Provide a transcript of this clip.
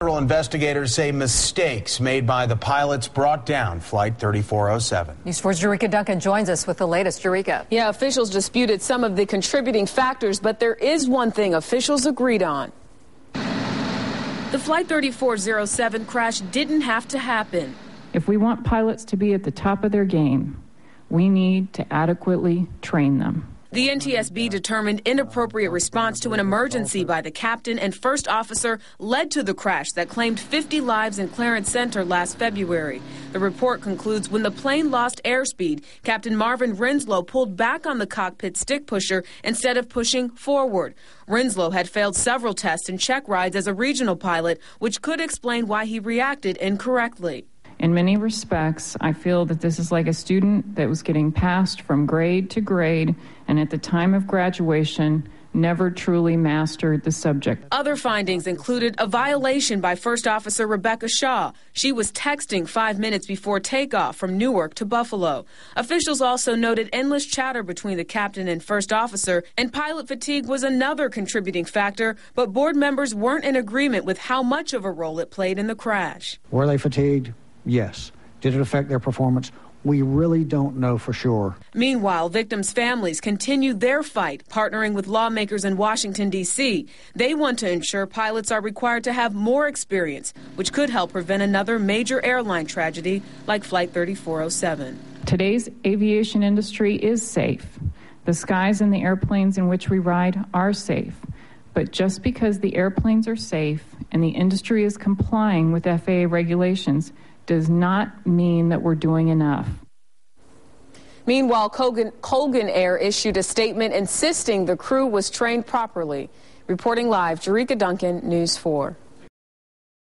Federal investigators say mistakes made by the pilots brought down Flight 3407. News 4's Jerika Duncan joins us with the latest. Jerika. Yeah, officials disputed some of the contributing factors, but there is one thing officials agreed on. The Flight 3407 crash didn't have to happen. If we want pilots to be at the top of their game, we need to adequately train them. The NTSB determined inappropriate response to an emergency by the captain and first officer led to the crash that claimed 50 lives in Clarence Center last February. The report concludes when the plane lost airspeed, Captain Marvin Rinslow pulled back on the cockpit stick pusher instead of pushing forward. Rinslow had failed several tests and check rides as a regional pilot, which could explain why he reacted incorrectly. In many respects, I feel that this is like a student that was getting passed from grade to grade and at the time of graduation never truly mastered the subject. Other findings included a violation by First Officer Rebecca Shaw. She was texting 5 minutes before takeoff from Newark to Buffalo. Officials also noted endless chatter between the captain and first officer, and pilot fatigue was another contributing factor, but board members weren't in agreement with how much of a role it played in the crash. Were they fatigued? Yes. Did it affect their performance? We really don't know for sure. Meanwhile, victims' families continue their fight, partnering with lawmakers in Washington, D.C. They want to ensure pilots are required to have more experience, which could help prevent another major airline tragedy like Flight 3407. Today's aviation industry is safe. The skies and the airplanes in which we ride are safe. But just because the airplanes are safe and the industry is complying with FAA regulations does not mean that we're doing enough. Meanwhile, Colgan Air issued a statement insisting the crew was trained properly. Reporting live, Jerika Duncan, News 4.